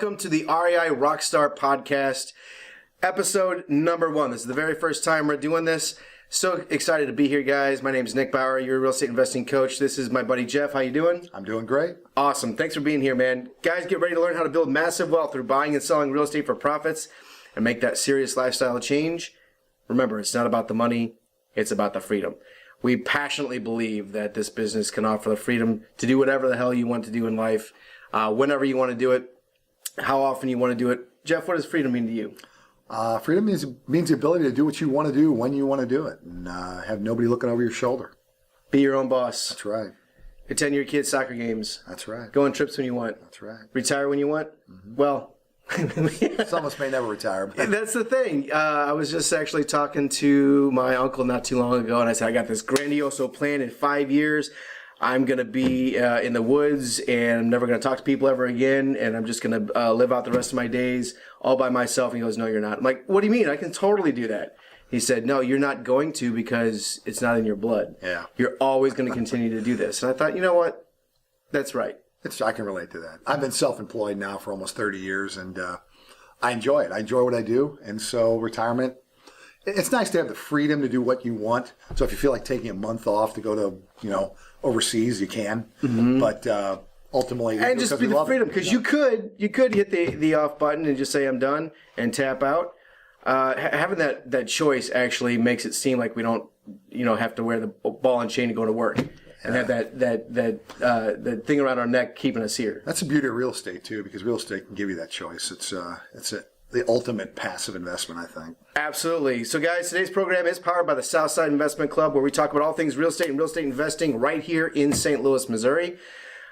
welcome to the REI RockStar podcast, episode number 1. This is the very first time we're doing this. So excited to be here, guys. My name is Nick Bauer. You're a real estate investing coach. This is my buddy Jeff. How you doing? I'm doing great. Awesome. Thanks for being here, man. Guys, get ready to learn how to build massive wealth through buying and selling real estate for profits and make that serious lifestyle change. Remember, it's not about the money. It's about the freedom. We passionately believe that this business can offer the freedom to do whatever the hell you want to do in life, whenever you want to do it, how often you want to do it. Jeff, what does freedom mean to you? Freedom means the ability to do what you want to do when you want to do it and have nobody looking over your shoulder. Be your own boss. That's right. Attend your kids' soccer games. That's right. Go on trips when you want. That's right. Retire when you want. Well, some of us may never retire. But that's the thing. I was just actually talking to my uncle not too long ago, and I said, I got this grandioso plan in 5 years. I'm going to be in the woods, and I'm never going to talk to people ever again, and I'm just going to live out the rest of my days all by myself. And he goes, no, you're not. I'm like, what do you mean? I can totally do that. He said, no, you're not going to because it's not in your blood. Yeah. You're always going to continue to do this. And I thought, you know what? That's right. I can relate to that. I've been self-employed now for almost 30 years, and I enjoy it. I enjoy what I do, and so retirement, it's nice to have the freedom to do what you want. So if you feel like taking a month off to go to, overseas, you can. But ultimately, and just be the freedom, because you could hit the off button and just say I'm done and tap out. Having that choice actually makes it seem like we don't have to wear the ball and chain to go to work and have that thing around our neck keeping us here. That's the beauty of real estate too, because real estate can give you that choice. It's the ultimate passive investment, I think. Absolutely. So, guys, today's program is powered by the Southside Investment Club, where we talk about all things real estate and real estate investing right here in St. Louis, Missouri.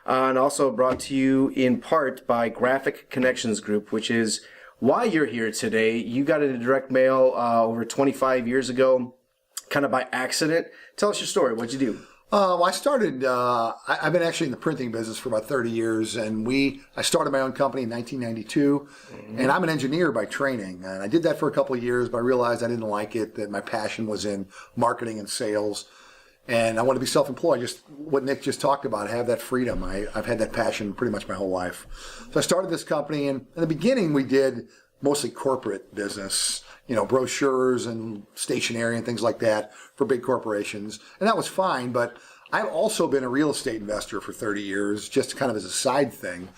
And also brought to you in part by Graphic Connections Group, which is why you're here today. You got it in direct mail over 25 years ago, kind of by accident. Tell us your story. What'd you do? I started, I've been actually in the printing business for about 30 years, and I started my own company in 1992, and I'm an engineer by training, and I did that for a couple of years, but I realized I didn't like it, that my passion was in marketing and sales, and I wanted to be self-employed, just what Nick just talked about, have that freedom. I've had that passion pretty much my whole life. So I started this company, and in the beginning we did mostly corporate business, brochures and stationery and things like that for big corporations. And that was fine, but I've also been a real estate investor for 30 years, just kind of as a side thing.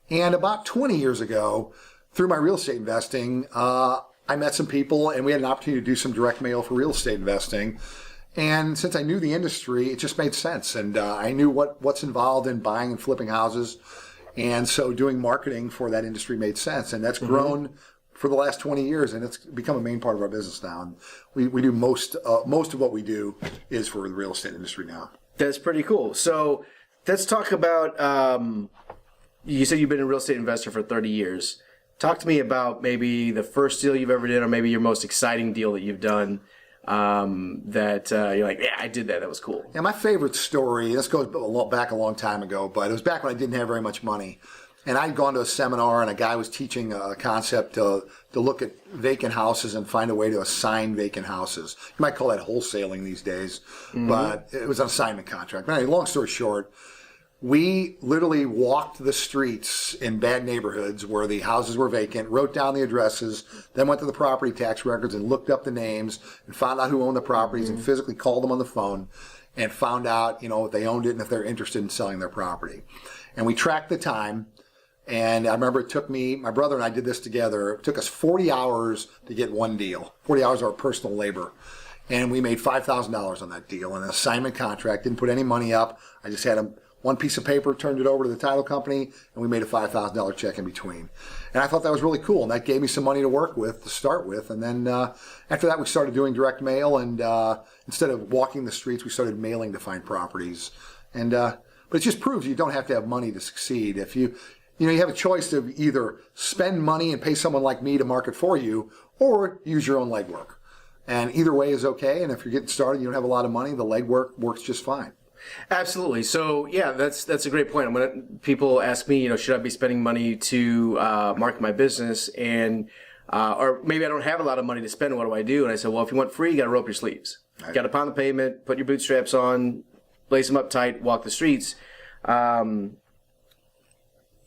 And about 20 years ago, through my real estate investing, I met some people and we had an opportunity to do some direct mail for real estate investing. And since I knew the industry, it just made sense. And I knew what's involved in buying and flipping houses. And so doing marketing for that industry made sense. And that's grown for the last 20 years, and it's become a main part of our business now. And we do most of what we do is for the real estate industry now. That's pretty cool. So let's talk about, you said you've been a real estate investor for 30 years. Talk to me about maybe the first deal you've ever did, or maybe your most exciting deal that you've done that you're like, yeah, I did that. That was cool. Yeah, my favorite story, this goes back a long time ago, but it was back when I didn't have very much money. And I'd gone to a seminar, and a guy was teaching a concept to look at vacant houses and find a way to assign vacant houses. You might call that wholesaling these days, but it was an assignment contract. But anyway, long story short, we literally walked the streets in bad neighborhoods where the houses were vacant, wrote down the addresses, then went to the property tax records and looked up the names and found out who owned the properties and physically called them on the phone and found out, if they owned it and if they're interested in selling their property. And we tracked the time. And I remember it took me, my brother and I did this together. It took us 40 hours to get one deal, 40 hours of our personal labor. And we made $5,000 on that deal, an assignment contract, didn't put any money up. I just had one piece of paper, turned it over to the title company, and we made a $5,000 check in between. And I thought that was really cool, and that gave me some money to work with, to start with. And then after that, we started doing direct mail, and instead of walking the streets, we started mailing to find properties. And but it just proves you don't have to have money to succeed. If you have a choice to either spend money and pay someone like me to market for you, or use your own legwork. And either way is okay. And if you're getting started, you don't have a lot of money, the legwork works just fine. Absolutely. So yeah, that's a great point. When people ask me, should I be spending money to market my business, and or maybe I don't have a lot of money to spend, what do I do? And I said, well, if you want free, you got to roll up your sleeves. You got to pound the pavement, put your bootstraps on, lace them up tight, walk the streets.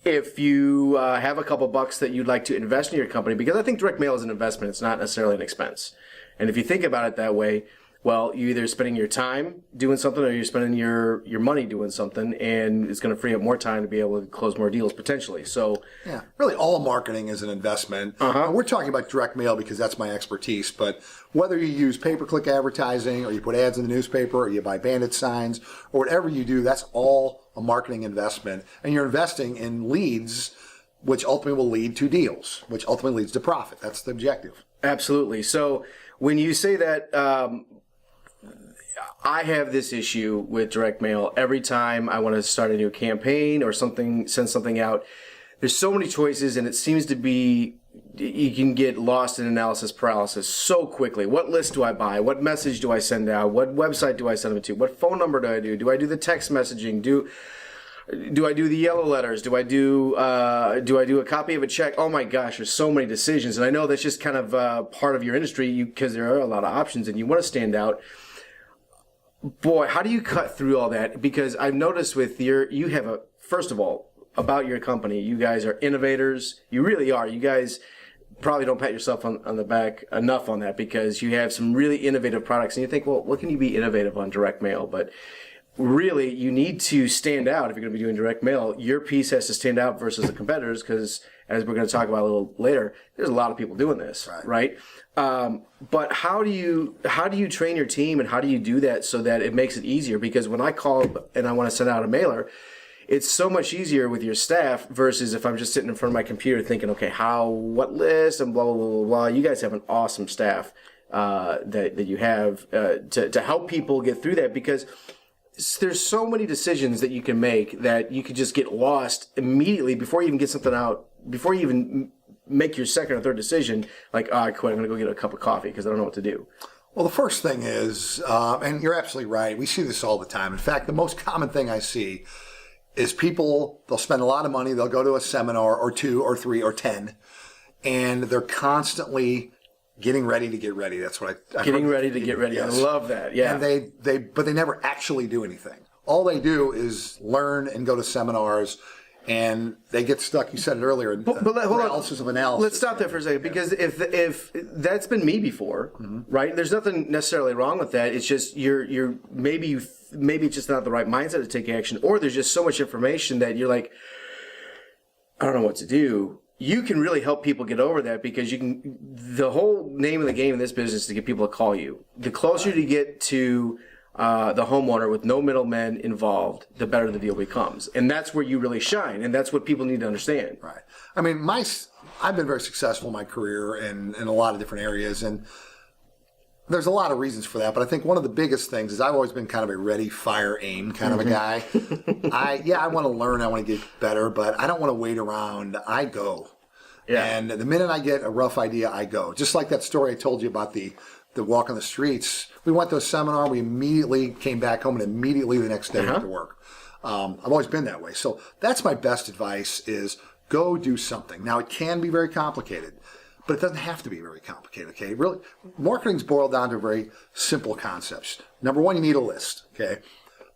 if you have a couple bucks that you'd like to invest in your company, because I think direct mail is an investment, it's not necessarily an expense. And if you think about it that way, well, you're either spending your time doing something or you're spending your money doing something, and it's going to free up more time to be able to close more deals potentially. So, yeah, really all marketing is an investment. We're talking about direct mail because that's my expertise, but whether you use pay-per-click advertising or you put ads in the newspaper or you buy bandit signs or whatever you do, that's all a marketing investment. And you're investing in leads, which ultimately will lead to deals, which ultimately leads to profit. That's the objective. Absolutely. So when you say that, I have this issue with direct mail. Every time I want to start a new campaign or something, send something out, there's so many choices, and it seems to be you can get lost in analysis paralysis so quickly. What list do I buy? What message do I send out? What website do I send them to? What phone number do I do? Do I do the text messaging? Do I do the yellow letters? Do I do a copy of a check? Oh my gosh, there's so many decisions, and I know that's just kind of part of your industry because there are a lot of options, and you want to stand out. Boy, how do you cut through all that? Because I've noticed with you have a, first of all, about your company, you guys are innovators. You really are. You guys probably don't pat yourself on the back enough on that because you have some really innovative products. And you think, well, what can you be innovative on direct mail? But really, you need to stand out if you're going to be doing direct mail. Your piece has to stand out versus the competitors because, as we're going to talk about a little later, there's a lot of people doing this, right? But how do you train your team, and how do you do that so that it makes it easier? Because when I call and I want to send out a mailer, it's so much easier with your staff versus if I'm just sitting in front of my computer thinking, okay, what list and blah, blah, blah, blah, blah. You guys have an awesome staff that you have to help people get through that, because there's so many decisions that you can make that you could just get lost immediately before you even get something out, before you even make your second or third decision, like, oh, I quit, I'm going to go get a cup of coffee because I don't know what to do. Well, the first thing is, and you're absolutely right, we see this all the time. In fact, the most common thing I see is people, they'll spend a lot of money, they'll go to a seminar or 2 or 3 or 10, and they're constantly getting ready to get ready. That's what I Getting ready to get ready. Yes. I love that. Yeah. And but they never actually do anything. All they do is learn and go to seminars, and they get stuck. You said it earlier. But hold analysis on. of analysis. Let's stop there for a second, because if that's been me before, right? There's nothing necessarily wrong with that. It's just maybe it's just not the right mindset to take action, or there's just so much information that you're like, I don't know what to do. You can really help people get over that, because the whole name of the game in this business is to get people to call you. The closer you get to the homeowner with no middlemen involved, the better the deal becomes. And that's where you really shine. And that's what people need to understand. Right. I mean, I've been very successful in my career in a lot of different areas. And there's a lot of reasons for that. But I think one of the biggest things is I've always been kind of a ready, fire, aim kind of a guy. I want to learn. I want to get better, but I don't want to wait around. I go. Yeah. And the minute I get a rough idea, I go. Just like that story I told you about the walk on the streets. We went to a seminar. We immediately came back home, and immediately the next day went to work. I've always been that way. So that's my best advice: is go do something. Now, it can be very complicated, but it doesn't have to be very complicated. Okay, really, marketing's boiled down to very simple concepts. Number one, you need a list. Okay.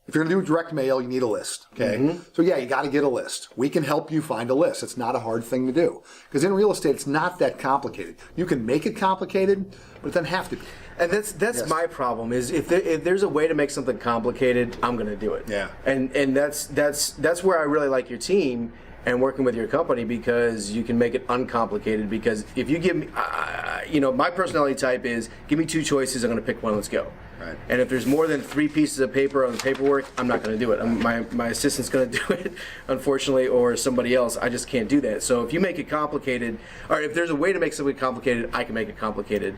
If you're going to do direct mail, you need a list, okay? So yeah, you got to get a list. We can help you find a list. It's not a hard thing to do. Because in real estate, it's not that complicated. You can make it complicated, but it doesn't have to be. And that's my problem, is if there's a way to make something complicated, I'm going to do it. Yeah. And that's where I really like your team and working with your company, because you can make it uncomplicated. Because if you give me, my personality type is, give me 2 choices, I'm going to pick one, let's go. Right. And if there's more than 3 pieces of paper on the paperwork, I'm not going to do it. My assistant's going to do it, unfortunately, or somebody else. I just can't do that. So if you make it complicated, or if there's a way to make something complicated, I can make it complicated.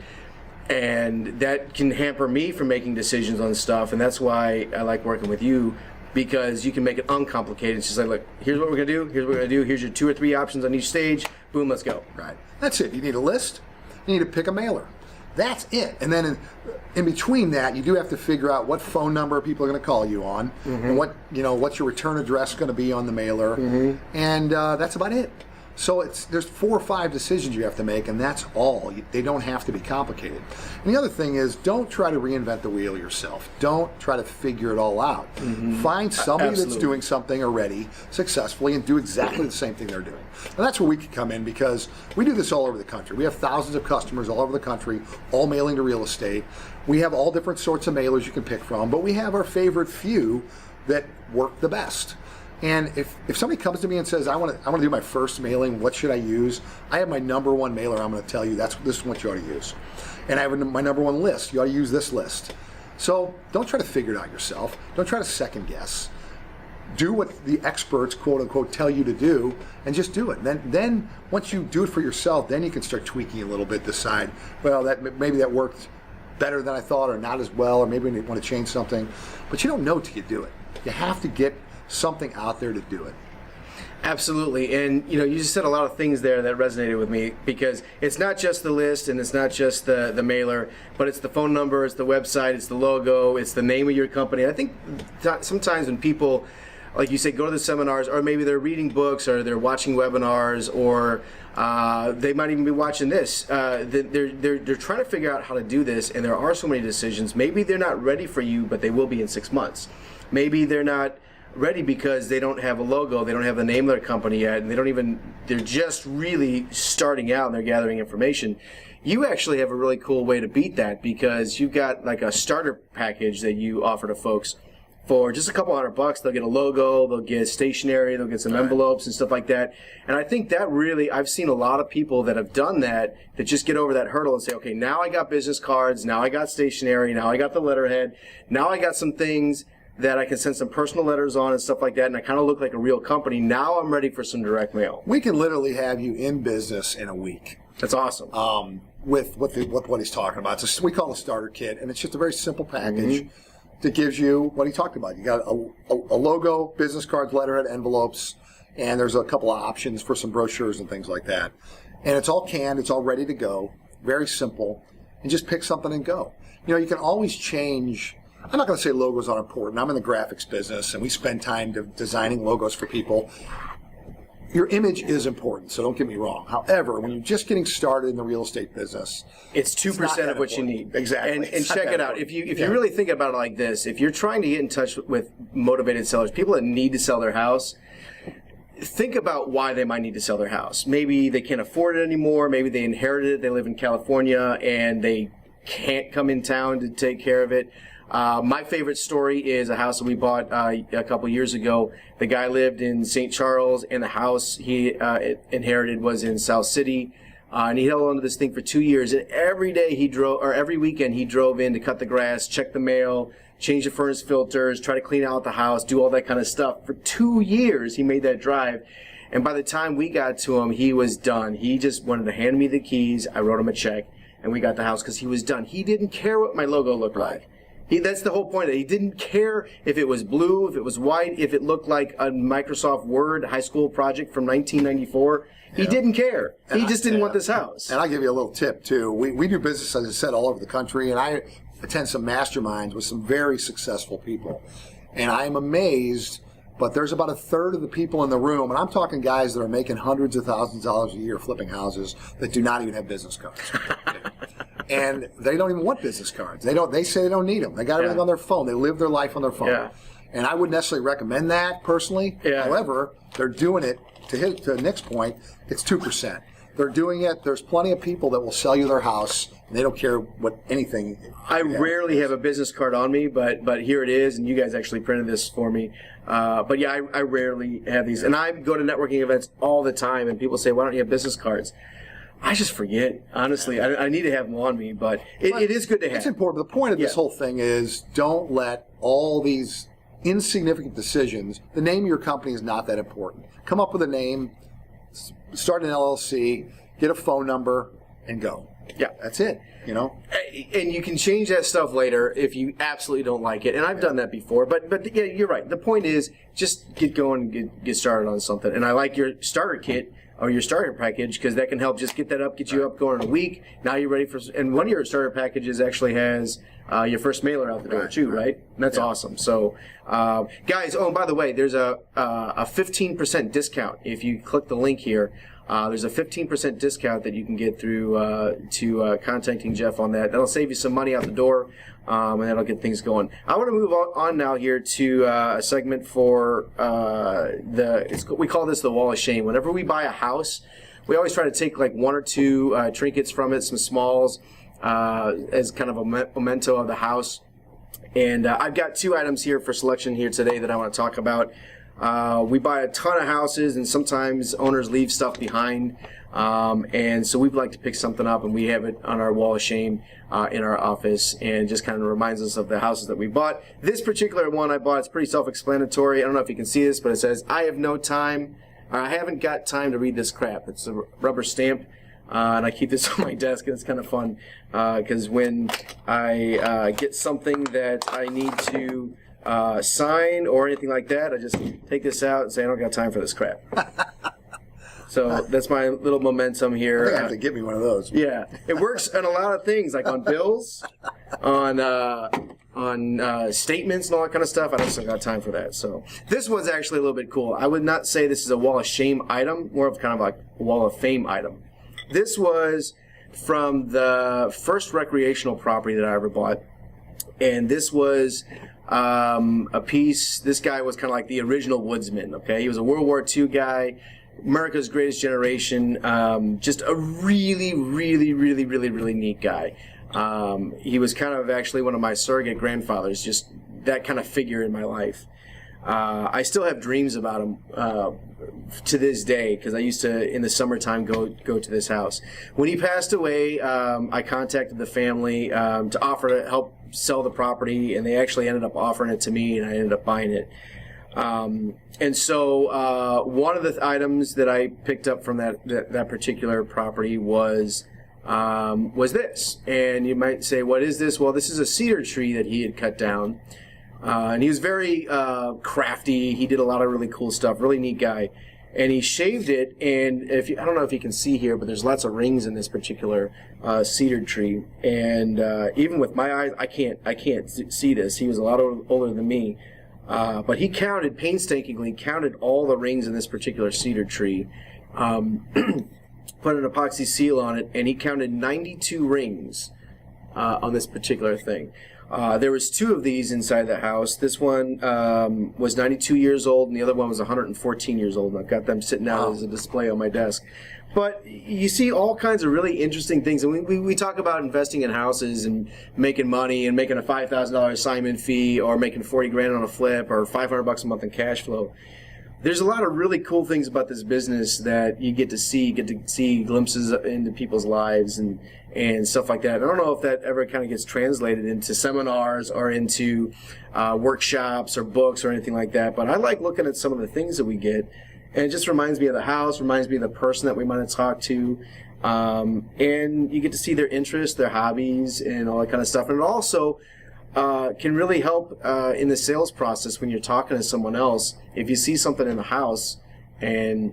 And that can hamper me from making decisions on stuff. And that's why I like working with you, because you can make it uncomplicated. It's just like, look, here's what we're going to do, here's what we're going to do, here's your 2 or 3 options on each stage, boom, let's go. Right. That's it. You need a list. You need to pick a mailer. That's it. And then in between that, you do have to figure out what phone number people are going to call you on, and what's your return address going to be on the mailer, and that's about it. So there's 4 or 5 decisions you have to make, and that's all. They don't have to be complicated. And the other thing is, don't try to reinvent the wheel yourself. Don't try to figure it all out. Find somebody that's doing something already successfully and do exactly the same thing they're doing. And that's where we can come in, because we do this all over the country. We have thousands of customers all over the country, all mailing to real estate. We have all different sorts of mailers you can pick from, but we have our favorite few that work the best. And if somebody comes to me and says, I want to do my first mailing, what should I use? I have my number 1 mailer. I'm going to tell you this is what you ought to use. And I have my number 1 list. You ought to use this list. So don't try to figure it out yourself. Don't try to second guess. Do what the experts, quote unquote, tell you to do, and just do it. Then once you do it for yourself, then you can start tweaking a little bit, decide, well, maybe that worked better than I thought, or not as well, or maybe we want to change something. But you don't know till you do it. You have to get something out there to do it. Absolutely. And you just said a lot of things there that resonated with me, because it's not just the list and it's not just the mailer, but it's the phone number, it's the website, it's the logo, it's the name of your company. I think sometimes when people, like you say, go to the seminars, or maybe they're reading books, or they're watching webinars, or they might even be watching this, they're trying to figure out how to do this, and there are so many decisions. Maybe they're not ready for you, but they will be in 6 months. Maybe they're not ready because they don't have a logo, they don't have the name of their company yet, and they're just really starting out and they're gathering information. You actually have a really cool way to beat that, because you've got like a starter package that you offer to folks for just a couple $100. They'll get a logo, they'll get stationery, they'll get some envelopes and stuff like that. And I think that really, I've seen a lot of people that have done that just get over that hurdle and say, okay, now I got business cards, now I got stationery, now I got the letterhead, now I got some things that I can send some personal letters on and stuff like that, and I kind of look like a real company. Now I'm ready for some direct mail. We can literally have you in business in a week. That's awesome. With what he's talking about. We call it a starter kit, and it's just a very simple package that gives you what he talked about. You got a logo, business cards, letterhead, envelopes, and there's a couple of options for some brochures and things like that. And it's all canned, it's all ready to go, very simple, and just pick something and go. You can always change. I'm not going to say logos aren't important. I'm in the graphics business, and we spend time designing logos for people. Your image is important, so don't get me wrong. However, when you're just getting started in the real estate business, it's 2% of what you need. Exactly. And check it out. If you really think about it like this, if you're trying to get in touch with motivated sellers, people that need to sell their house, think about why they might need to sell their house. Maybe they can't afford it anymore. Maybe they inherited it. They live in California, and they can't come in town to take care of it. My favorite story is a house that we bought a couple years ago. The guy lived in St. Charles, and the house he inherited was in South City. And he held on to this thing for 2 years. And every weekend he drove in to cut the grass, check the mail, change the furnace filters, try to clean out the house, do all that kind of stuff. For 2 years he made that drive. And by the time we got to him, he was done. He just wanted to hand me the keys. I wrote him a check, and we got the house because he was done. He didn't care what my logo looked like. That's the whole point. He didn't care if it was blue, if it was white, if it looked like a Microsoft Word high school project from 1994. He didn't care. He just didn't want this house. And I'll give you a little tip, too. We do business, as I said, all over the country, and I attend some masterminds with some very successful people. And I am amazed, but there's about a third of the people in the room, and I'm talking guys that are making hundreds of thousands of dollars a year flipping houses, that do not even have business cards. And they don't even want business cards. They say they don't need them. They got everything on their phone. They live their life on their phone. Yeah. And I wouldn't necessarily recommend that personally. Yeah. However, they're doing it, to Nick's point, it's 2%. They're doing it. There's plenty of people that will sell you their house, and they don't care what anything. I rarely have a business card on me, but here it is, and you guys actually printed this for me. But yeah, I rarely have these. And I go to networking events all the time, and people say, why don't you have business cards? I just forget, honestly. I need to have them on me, but it is good to have. It's important. The point of this whole thing is, don't let all these insignificant decisions, the name of your company is not that important. Come up with a name, start an LLC, get a phone number, and go. Yeah. That's it, And you can change that stuff later if you absolutely don't like it. And I've done that before. But yeah, you're right. The point is, just get going, get started on something. And I like your starter kit, or your starter package, because that can help just get that up, get you up going in a week. Now you're ready for, and one of your starter packages actually has your first mailer out the door too, right? And that's awesome. So, guys, oh, and by the way, there's a 15% discount if you click the link here there's a 15% discount that you can get through contacting Jeff on that. That'll save you some money out the door, and that'll get things going. I want to move on now here to a segment for we call this the Wall of Shame. Whenever we buy a house, we always try to take like one or two trinkets from it, some smalls, as kind of a memento of the house. And I've got 2 items here for selection here today that I want to talk about. We buy a ton of houses, and sometimes owners leave stuff behind. And so we'd like to pick something up, and we have it on our Wall of Shame in our office, and just kind of reminds us of the houses that we bought. This particular one I bought, it's pretty self-explanatory. I don't know if you can see this, but it says, I haven't got time to read this crap. It's a rubber stamp. And I keep this on my desk, and it's kind of fun because when I get something that I need to sign or anything like that, I just take this out and say, I don't got time for this crap. So that's my little momentum here. I think I have to get me one of those. Yeah, it works on a lot of things, like on bills, on statements and all that kind of stuff. I just don't got time for that. So this one's actually a little bit cool. I would not say this is a Wall of Shame item, more of kind of like a Wall of Fame item. This was from the first recreational property that I ever bought, and this was a piece. This guy was kind of like the original woodsman. Okay, he was a World War II guy, America's Greatest Generation. Just a really, really, really, really, really neat guy. He was kind of actually one of my surrogate grandfathers. Just that kind of figure in my life. I still have dreams about him to this day because I used to, in the summertime, go to this house. When he passed away, I contacted the family to offer to help sell the property, and they actually ended up offering it to me, and I ended up buying it. And so one of the items that I picked up from that particular property was this. And you might say, what is this? Well, this is a cedar tree that he had cut down. And he was very crafty. He did a lot of really cool stuff. Really neat guy. And he shaved it. And I don't know if you can see here, but there's lots of rings in this particular cedar tree. And even with my eyes, I can't see this. He was a lot older than me. But he painstakingly counted all the rings in this particular cedar tree. Put an epoxy seal on it, and he counted 92 rings on this particular thing. There was 2 of these inside the house. This one was 92 years old, and the other one was 114 years old. And I've got them sitting out as a display on my desk. But you see all kinds of really interesting things. And we talk about investing in houses and making money and making a $5,000 assignment fee or making 40 grand on a flip or $500 a month in cash flow. There's a lot of really cool things about this business that you get to see glimpses into people's lives and stuff like that. I don't know if that ever kind of gets translated into seminars or into workshops or books or anything like that. But I like looking at some of the things that we get, and it just reminds me of the house, reminds me of the person that we might have talked to, and you get to see their interests, their hobbies, and all that kind of stuff. And it also can really help in the sales process when you're talking to someone else. If you see something in the house and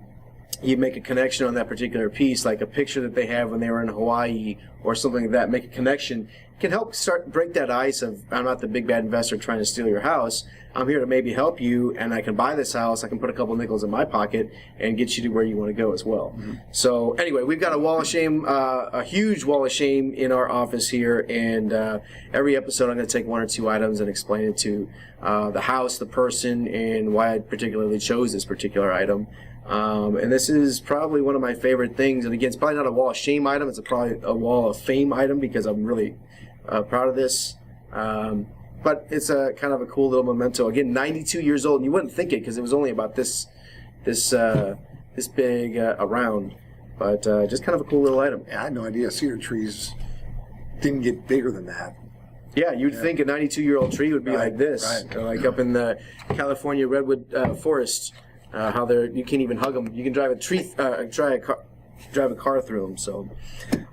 you make a connection on that particular piece, like a picture that they have when they were in Hawaii or something like that, make a connection, can help break that ice of, I'm not the big bad investor trying to steal your house. I'm here to maybe help you, and I can buy this house. I can put a couple nickels in my pocket and get you to where you want to go as well. Mm-hmm. So anyway, we've got a Wall of Shame, a huge Wall of Shame in our office here, and every episode I'm going to take 1 or 2 items and explain it to the house, the person, and why I particularly chose this particular item. And this is probably one of my favorite things. And again, it's probably not a Wall of Shame item. It's probably a Wall of Fame item because I'm really proud of this. But it's a kind of a cool little memento. Again, 92 years old, and you wouldn't think it because it was only about this big around. But just kind of a cool little item. Yeah, I had no idea cedar trees didn't get bigger than that. Yeah, you'd think a 92-year-old tree would be like this, like up in the California redwood forest. How you can't even hug them. You can drive drive a car through them. So,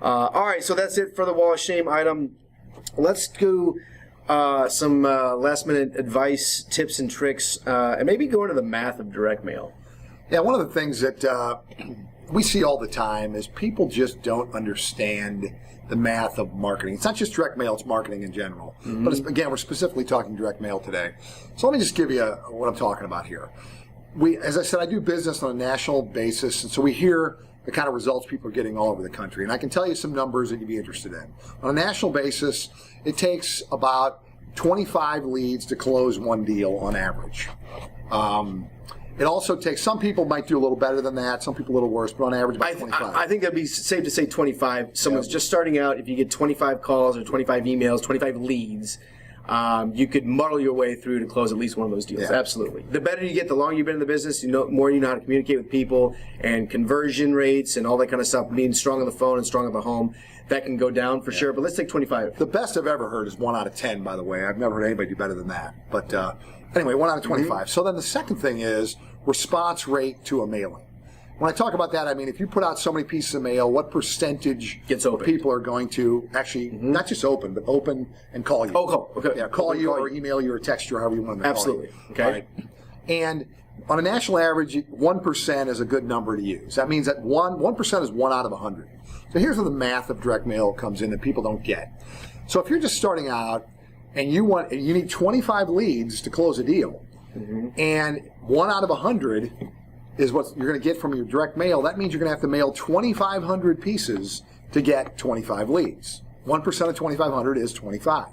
all right. So that's it for the Wall of Shame item. Let's do some last-minute advice, tips, and tricks, and maybe go into the math of direct mail. Yeah, one of the things that we see all the time is people just don't understand the math of marketing. It's not just direct mail, it's marketing in general. Mm-hmm. But again, we're specifically talking direct mail today. So let me just give you what I'm talking about here. As I said, I do business on a national basis, and so we hear the kind of results people are getting all over the country. And I can tell you some numbers that you'd be interested in. On a national basis, it takes about 25 leads to close one deal on average. It also takes, some people might do a little better than that, some people a little worse, but on average about 25. I think that'd be safe to say 25. Someone's just starting out. If you get 25 calls or 25 emails, 25 leads, you could muddle your way through to close at least one of those deals. Yeah. Absolutely. The better you get, the longer you've been in the business, more you know how to communicate with people, and conversion rates and all that kind of stuff, being strong on the phone and strong at the home, that can go down for sure. But let's take 25. The best I've ever heard is 1 out of 10, by the way. I've never heard anybody do better than that. But anyway, 1 out of 25. So then the second thing is response rate to a mailing. When I talk about that, I mean, if you put out so many pieces of mail, what percentage gets of open? people are going to actually, not just open, but open and call you? Oh, call. Okay. Yeah, call you or email you or text you or however you want them to Absolutely. call you. Okay. Right? And on a national average, 1% is a good number to use. That means that 1% is 1 out of 100. So here's where the math of direct mail comes in that people don't get. So if you're just starting out and you need 25 leads to close a deal, and 1 out of 100 is what you're going to get from your direct mail, that means you're going to have to mail 2,500 pieces to get 25 leads. 1% of 2,500 is 25.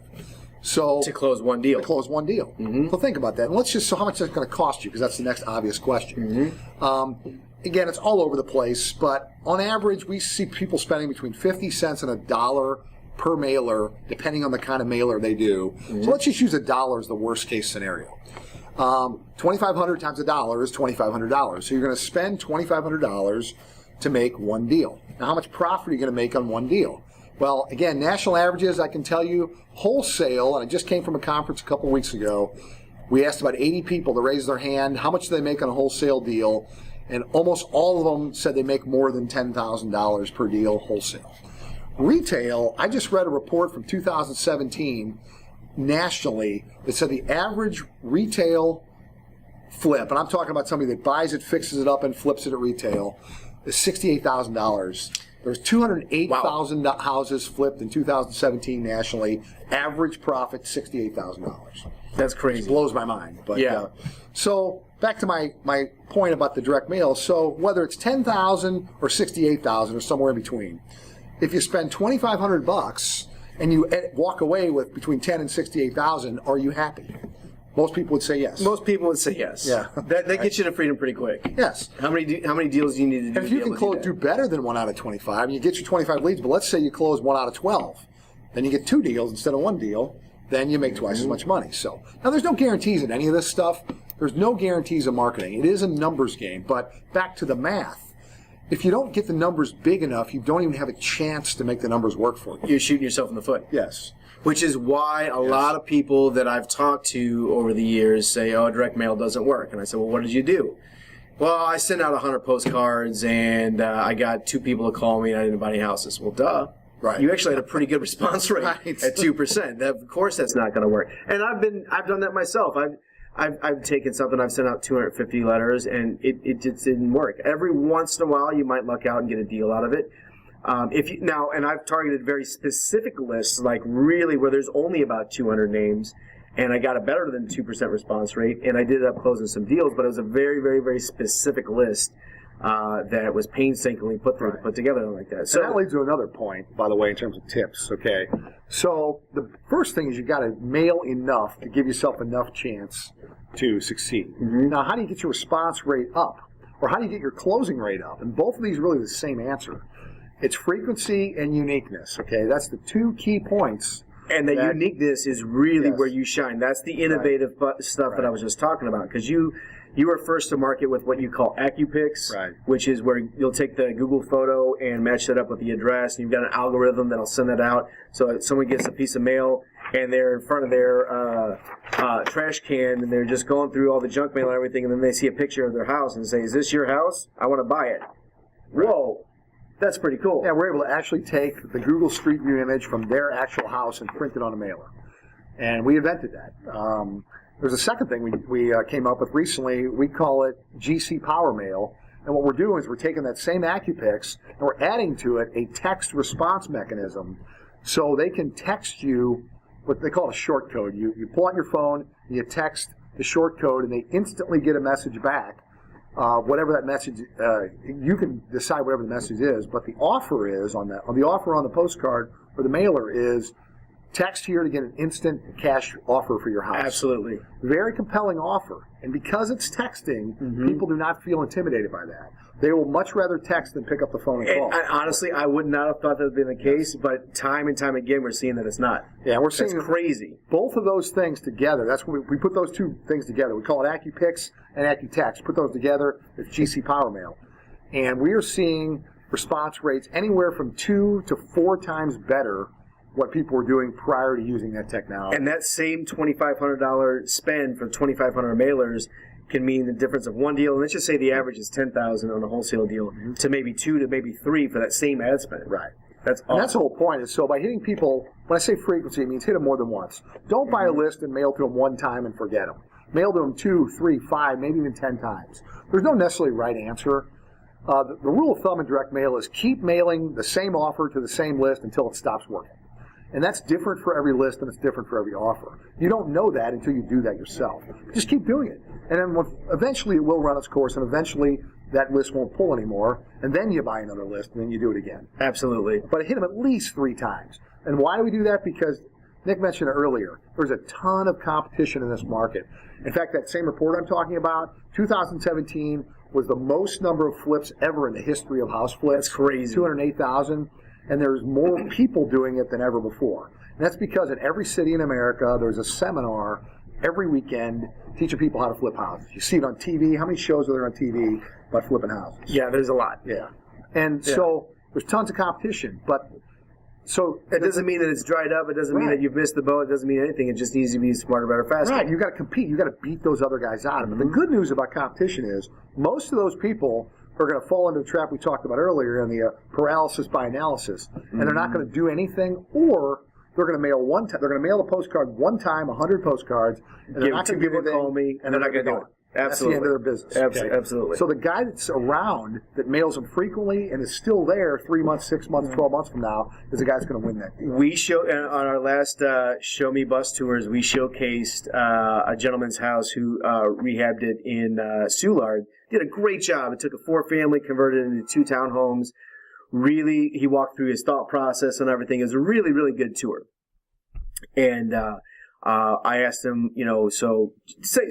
So To close one deal. So think about that. And let's just, so how much that's going to cost you, because that's the next obvious question. Again, it's all over the place, but on average, we see people spending between 50 cents and $1 per mailer, depending on the kind of mailer they do. So let's just use $1 as the worst case scenario. 2,500 times $1 is $2,500. So you're going to spend $2,500 to make one deal. Now, how much profit are you going to make on one deal? Well, again, national averages, I can tell you, wholesale, and I just came from a conference a couple of weeks ago. We asked about 80 people to raise their hand. How much do they make on a wholesale deal? And almost all of them said they make more than $10,000 per deal wholesale. Retail, I just read a report from 2017 nationally that said the average retail flip, and I'm talking about somebody that buys it, fixes it up, and flips it at retail, is $68,000. There's 208,000 houses flipped in 2017 nationally. Average profit, $68,000. That's crazy. It blows my mind. But Yeah. So back to my point about the direct mail. So whether it's 10,000 or 68,000 or somewhere in between, if you spend $2,500 and you walk away with between 10 and 68,000, are you happy? Most people would say yes. Most people would say yes. Yeah. That gets you to freedom pretty quick. Yes. How many deals do you need to do? And if you can do better than 1 out of 25, you get your 25 leads, but let's say you close 1 out of 12, then you get 2 deals instead of 1 deal, then you make twice as much money. So now there's no guarantees in any of this stuff. There's no guarantees in marketing. It is a numbers game. But back to the math. If you don't get the numbers big enough, you don't even have a chance to make the numbers work for you. You're shooting yourself in the foot. Yes. Which is why a lot of people that I've talked to over the years say, oh, direct mail doesn't work. And I said, well, what did you do? Well, I sent out 100 postcards, and I got 2 people to call me, and I didn't buy any houses. Well, duh. Right. You actually had a pretty good response rate at 2%. Of course that's not going to work. And I've done that myself. I've taken something, I've sent out 250 letters, and it just didn't work. Every once in a while, you might luck out and get a deal out of it. And I've targeted very specific lists, like really where there's only about 200 names, and I got a better than 2% response rate, and I did end up closing some deals, but it was a very, very, very specific list that was painstakingly put together like that. So that leads to another point, by the way, in terms of tips. Okay, so the first thing is you got to mail enough to give yourself enough chance to succeed. Now, how do you get your response rate up, or how do you get your closing rate up? And both of these are really the same answer. It's frequency and uniqueness, okay? That's the 2 key points. And that uniqueness is really where you shine. That's the innovative stuff that I was just talking about. Because you are first to market with what you call AccuPix, which is where you'll take the Google photo and match that up with the address. And you've got an algorithm that'll send that out. So if someone gets a piece of mail and they're in front of their trash can and they're just going through all the junk mail and everything, and then they see a picture of their house and say, is this your house? I want to buy it. Whoa. That's pretty cool. Yeah, we're able to actually take the Google Street View image from their actual house and print it on a mailer. And we invented that. There's a second thing we came up with recently. We call it GC Power Mail. And what we're doing is we're taking that same AccuPix and we're adding to it a text response mechanism so they can text you what they call a short code. You pull out your phone, and you text the short code, and they instantly get a message back whatever that message, you can decide whatever the message is, but the offer is on the offer on the postcard or the mailer is text here to get an instant cash offer for your house. Absolutely. Very compelling offer. And because it's texting, people do not feel intimidated by that. They will much rather text than pick up the phone and call. And honestly, I would not have thought that would be the case, but time and time again, we're seeing that it's not. Yeah, we're seeing it's crazy. Both of those things together. That's when we put those two things together. We call it AccuPix and AccuText. Put those together, it's GC Power Mail. And we are seeing response rates anywhere from 2 to 4 times better what people were doing prior to using that technology. And that same $2,500 spend for 2,500 mailers can mean the difference of one deal. And let's just say the average is $10,000 on a wholesale deal to maybe 2 to maybe 3 for that same ad spend. Right. That's awesome. And that's the whole point. Is so by hitting people, when I say frequency, it means hit them more than once. Don't buy a list and mail to them one time and forget them. Mail to them 2, 3, 5, maybe even 10 times. There's no necessarily right answer. The rule of thumb in direct mail is keep mailing the same offer to the same list until it stops working. And that's different for every list and it's different for every offer. You don't know that until you do that yourself. Just keep doing it. And then eventually it will run its course and eventually that list won't pull anymore. And then you buy another list and then you do it again. Absolutely. But hit them at least 3 times. And why do we do that? Because Nick mentioned it earlier. There's a ton of competition in this market. In fact, that same report I'm talking about, 2017 was the most number of flips ever in the history of house flips. That's crazy. 208,000. And there's more people doing it than ever before. And that's because in every city in America, there's a seminar every weekend teaching people how to flip houses. You see it on TV. How many shows are there on TV about flipping houses? Yeah, there's a lot. Yeah. And so there's tons of competition. But so it doesn't mean that it's dried up. It doesn't mean that you've missed the boat. It doesn't mean anything. It just needs to be smarter, better, faster. Right. You've got to compete. You've got to beat those other guys out. But the good news about competition is most of those people are going to fall into the trap we talked about earlier in the paralysis by analysis, and they're not going to do anything, or they're going to mail one time. They're going to mail a postcard one time, 100 postcards, and they're not going to give anything. Call me, and they're not going to do it. Absolutely. That's the end of their business. Absolutely. So the guy that's around that mails them frequently and is still there 3 months, 6 months, 12 months from now is the guy that's going to win that deal. We on our last Show Me Bus tours, we showcased a gentleman's house who rehabbed it in Soulard. Did a great job. It took a 4-family, converted it into 2 townhomes. Really, he walked through his thought process and everything. It was a really, really good tour. And I asked him, so say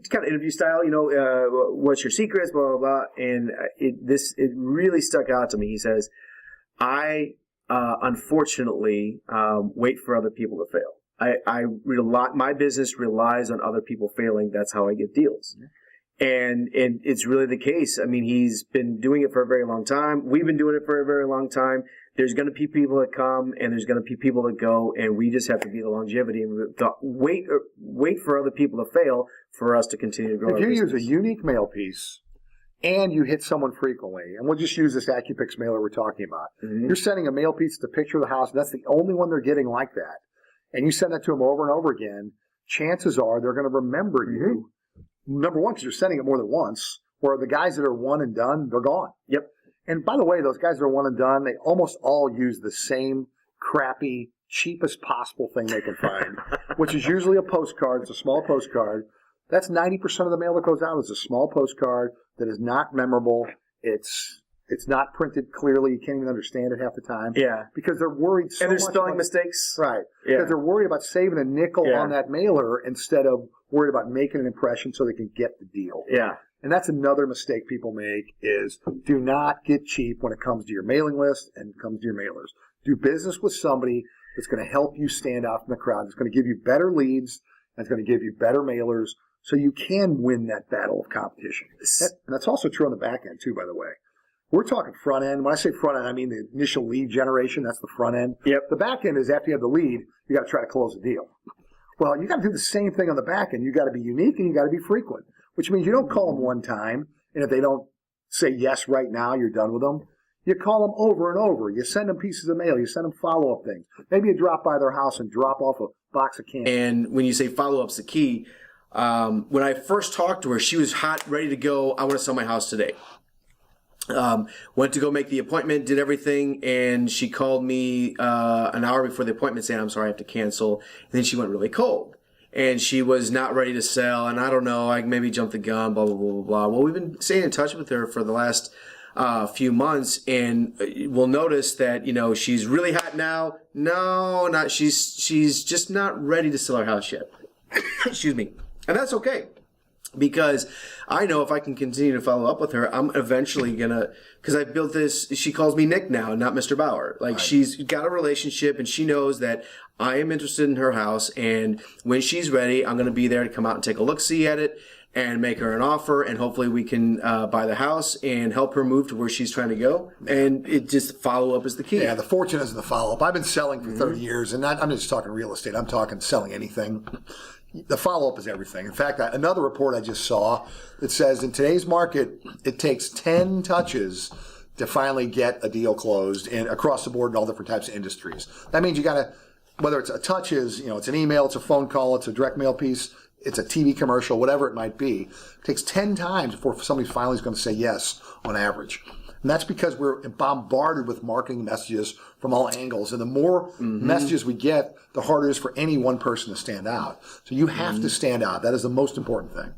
kind of interview style, what's your secrets, blah, blah, blah. And it really stuck out to me. He says, I unfortunately wait for other people to fail. My business relies on other people failing. That's how I get deals. And it's really the case. I mean, he's been doing it for a very long time. We've been doing it for a very long time. There's going to be people that come, and there's going to be people that go, and we just have to be the longevity and wait for other people to fail for us to continue to grow. If you use a unique mail piece and you hit someone frequently, and we'll just use this AccuPix mailer we're talking about. You're sending a mail piece to picture of the house, and that's the only one they're getting like that. And you send that to them over and over again, chances are they're going to remember you. Number one, because you're sending it more than once, where the guys that are one and done, they're gone. Yep. And by the way, those guys that are one and done, they almost all use the same crappy, cheapest possible thing they can find, which is usually a postcard. It's a small postcard. That's 90% of the mail that goes out is a small postcard that is not memorable. It's not printed clearly. You can't even understand it half the time. Yeah. Because they're worried so much. And there's spelling mistakes. Right. Yeah. Because they're worried about saving a nickel on that mailer instead of worried about making an impression so they can get the deal. Yeah. And that's another mistake people make is do not get cheap when it comes to your mailing list and comes to your mailers. Do business with somebody that's going to help you stand out from the crowd. It's going to give you better leads and it's going to give you better mailers so you can win that battle of competition. And that's also true on the back end too, by the way. We're talking front end. When I say front end, I mean the initial lead generation. That's the front end. Yep. The back end is after you have the lead, you got to try to close the deal. Well, you got to do the same thing on the back end. You got to be unique and you got to be frequent, which means you don't call them one time, and if they don't say yes right now, you're done with them. You call them over and over. You send them pieces of mail. You send them follow-up things. Maybe you drop by their house and drop off a box of candy. And when you say follow-up's the key, when I first talked to her, she was hot, ready to go. I want to sell my house today. Went to go make the appointment, did everything, and she called me an hour before the appointment saying, I'm sorry, I have to cancel. And then she went really cold. and she was not ready to sell, and I don't know, I maybe jumped the gun, blah, blah, blah, blah, blah. Well, we've been staying in touch with her for the last few months, and we'll notice that, she's really hot now. No, not, she's just not ready to sell her house yet. Excuse me. And that's okay. Because I know if I can continue to follow up with her, I'm eventually because I built this, she calls me Nick now, not Mr. Bauer. Like, she's got a relationship, and she knows that I am interested in her house, and when she's ready, I'm going to be there to come out and take a look-see at it and make her an offer, and hopefully we can buy the house and help her move to where she's trying to go. And it just follow-up is the key. Yeah, the fortune is in the follow-up. I've been selling for 30 years, and I'm just talking real estate. I'm talking selling anything. The follow-up is everything. In fact, another report I just saw that says in today's market, it takes 10 touches to finally get a deal closed and across the board in all different types of industries. That means you got to, whether it's a touch is, it's an email, it's a phone call, it's a direct mail piece, it's a TV commercial, whatever it might be. It takes 10 times before somebody finally is going to say yes on average. And that's because we're bombarded with marketing messages from all angles. And the more messages we get, the harder it is for any one person to stand out. So you have to stand out. That is the most important thing.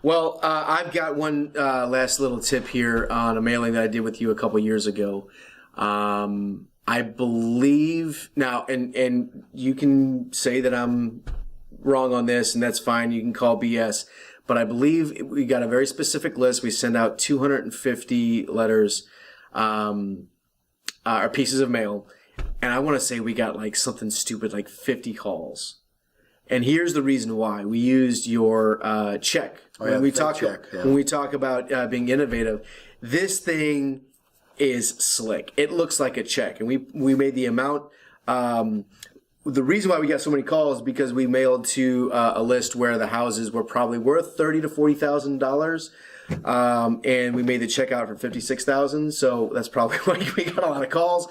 Well, I've got one last little tip here on a mailing that I did with you a couple years ago. I believe now, and you can say that I'm wrong on this, and that's fine. You can call BS. But I believe we got a very specific list. We send out 250 letters, or pieces of mail. And I want to say we got like something stupid, like 50 calls. And here's the reason why. We used your check. When we talk about being innovative, this thing is slick. It looks like a check. And we made the amount. The reason why we got so many calls is because we mailed to a list where the houses were probably worth $30,000 to $40,000, and we made the check out for $56,000. So that's probably why we got a lot of calls.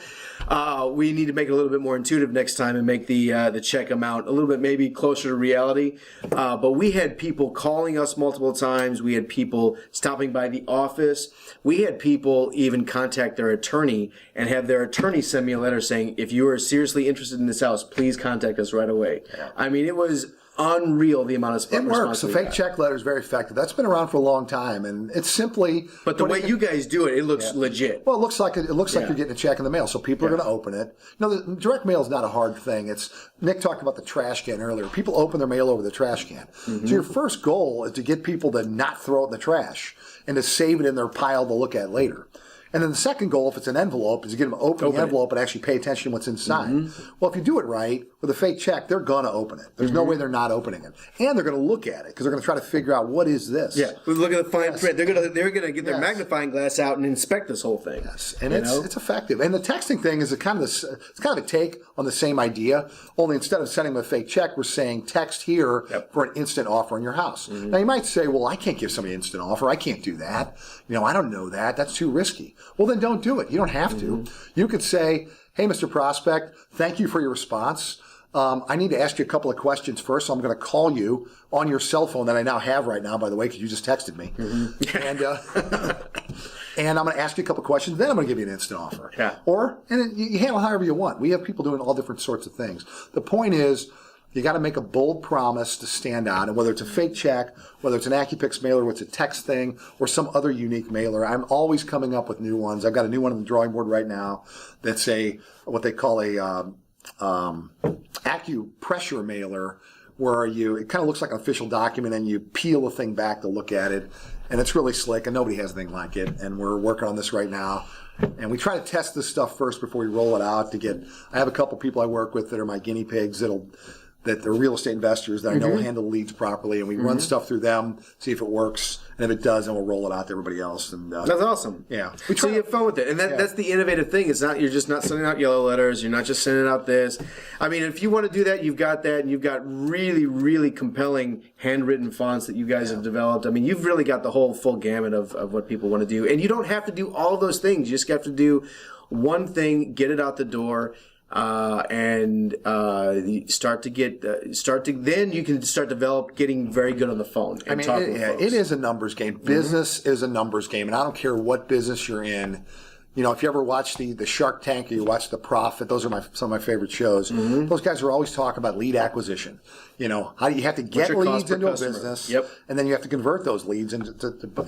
We need to make it a little bit more intuitive next time and make the check amount a little bit maybe closer to reality. But we had people calling us multiple times. We had people stopping by the office. We had people even contact their attorney and have their attorney send me a letter saying, if you are seriously interested in this house, please contact us right away. Yeah. I mean, it was unreal the amount of response. It works. The fake check letter is very effective. That's been around for a long time, and it's simply. But the way you guys do it, it looks legit. Well, it looks like you're getting a check in the mail, so people are going to open it. The direct mail is not a hard thing. It's Nick talked about the trash can earlier. People open their mail over the trash can. So your first goal is to get people to not throw it in the trash and to save it in their pile to look at later. And then the second goal, if it's an envelope, is to get them to open the envelope and actually pay attention to what's inside. Well, if you do it right, with a fake check, they're going to open it. There's no way they're not opening it. And they're going to look at it because they're going to try to figure out what is this. Yeah, look at the fine print. They're going to get their magnifying glass out and inspect this whole thing. Yes, and it's effective. And the texting thing is it's kind of a take on the same idea, only instead of sending them a fake check, we're saying text here for an instant offer on your house. Now, you might say, well, I can't give somebody an instant offer. I can't do that. I don't know that. That's too risky. Well, then don't do it. You don't have to. You could say, hey, Mr. Prospect, thank you for your response. I need to ask you a couple of questions first, so I'm going to call you on your cell phone that I now have right now, by the way, because you just texted me. And I'm going to ask you a couple of questions, then I'm going to give you an instant offer. Yeah. And you handle it however you want. We have people doing all different sorts of things. The point is, you got to make a bold promise to stand out, and whether it's a fake check, whether it's an AccuPix mailer, whether it's a text thing, or some other unique mailer, I'm always coming up with new ones. I've got a new one on the drawing board right now that's what they call a AccuPressure mailer, where it kind of looks like an official document, and you peel the thing back to look at it, and it's really slick, and nobody has anything like it, and we're working on this right now. And we try to test this stuff first before we roll it out. I have a couple people I work with that are my guinea pigs that they're real estate investors that I know will handle leads properly, and we run stuff through them, see if it works, and if it does, then we'll roll it out to everybody else. And that's awesome. Yeah, so you have fun with it, and that's the innovative thing. It's not you're just not sending out yellow letters. You're not just sending out this. I mean, if you want to do that, you've got that, and you've got really, really compelling handwritten fonts that you guys have developed. I mean, you've really got the whole full gamut of what people want to do, and you don't have to do all those things. You just have to do one thing, get it out the door. And you then you can start getting very good on the phone. And it is a numbers game. Business is a numbers game, and I don't care what business you're in. You know, if you ever watch the Shark Tank or you watch The Profit, those are some of my favorite shows. Those guys are always talking about lead acquisition. You know, how you have to get leads into a business, and then you have to convert those leads into.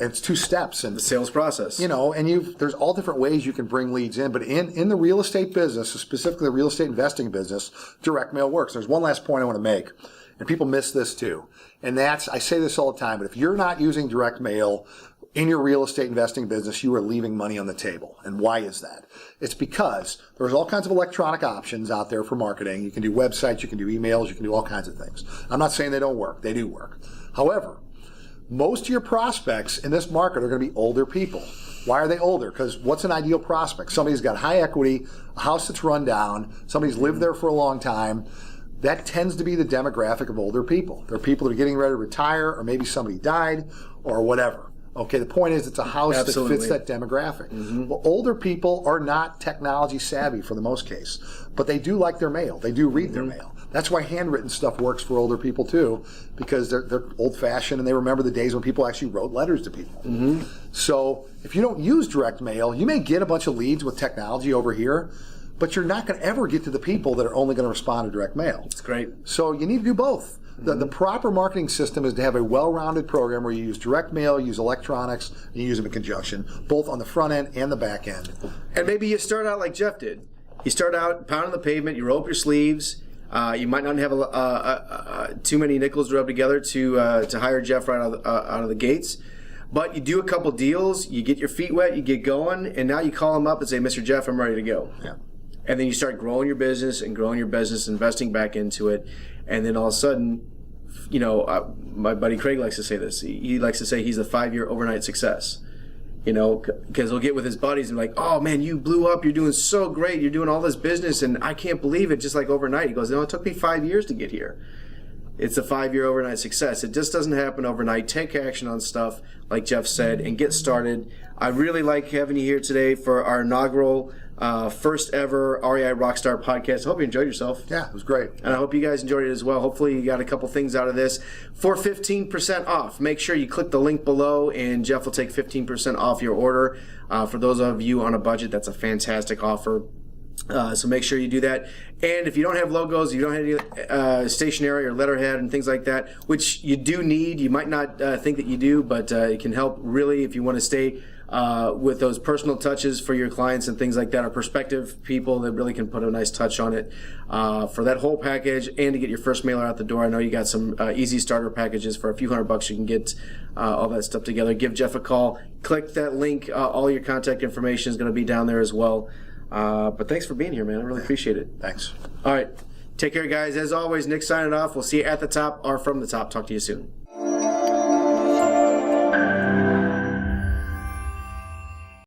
It's 2 steps and the sales process. You know, and there's all different ways you can bring leads in, but in the real estate business, specifically the real estate investing business, direct mail works. There's one last point I want to make, and people miss this too, and that's, I say this all the time, but if you're not using direct mail in your real estate investing business, you are leaving money on the table. And why is that? It's because there's all kinds of electronic options out there for marketing. You can do websites, you can do emails, you can do all kinds of things. I'm not saying they don't work. They do work. However, most of your prospects in this market are going to be older people. Why are they older? Because what's an ideal prospect? Somebody's got high equity, a house that's run down, somebody's lived there for a long time. That tends to be the demographic of older people. They're people that are getting ready to retire, or maybe somebody died, or whatever. Okay, the point is it's a house that fits that demographic. Well, older people are not technology savvy for the most case, but they do like their mail. They do read their mail. That's why handwritten stuff works for older people too, because they're old-fashioned and they remember the days when people actually wrote letters to people. So if you don't use direct mail, you may get a bunch of leads with technology over here, but you're not going to ever get to the people that are only going to respond to direct mail. That's great. So you need to do both. The proper marketing system is to have a well-rounded program where you use direct mail, use electronics, and you use them in conjunction, both on the front end and the back end. And maybe you start out like Jeff did. You start out pounding the pavement, you roll up your sleeves. You might not have too many nickels to rub together to hire Jeff right out of the gates. But you do a couple deals, you get your feet wet, you get going, and now you call him up and say, Mr. Jeff, I'm ready to go. Yeah. And then you start growing your business, investing back into it. And then all of a sudden, you know, my buddy Craig likes to say this. He likes to say he's a 5-year overnight success. You know, because he'll get with his buddies and be like, oh man, you blew up. You're doing so great. You're doing all this business and I can't believe it, just like overnight. He goes, no, it took me 5 years to get here. It's a 5-year overnight success. It just doesn't happen overnight. Take action on stuff, like Jeff said, and get started. I really like having you here today for our inaugural first ever REI RockStar podcast. I hope you enjoyed yourself. Yeah, it was great. And I hope you guys enjoyed it as well. Hopefully you got a couple things out of this. For 15% off, make sure you click the link below and Jeff will take 15% off your order. For those of you on a budget, that's a fantastic offer. So make sure you do that. And if you don't have logos, you don't have any stationery or letterhead and things like that, which you do need. You might not think that you do, but it can help really if you want to stay with those personal touches for your clients and things like that, or prospective people that really can put a nice touch on it for that whole package and to get your first mailer out the door. I know you got some easy starter packages for a few $100. You can get all that stuff together. Give Jeff a call. Click that link. All your contact information is going to be down there as well. But thanks for being here, man. I really appreciate it. Thanks. All right. Take care, guys. As always, Nick signing off. We'll see you at the top or from the top. Talk to you soon.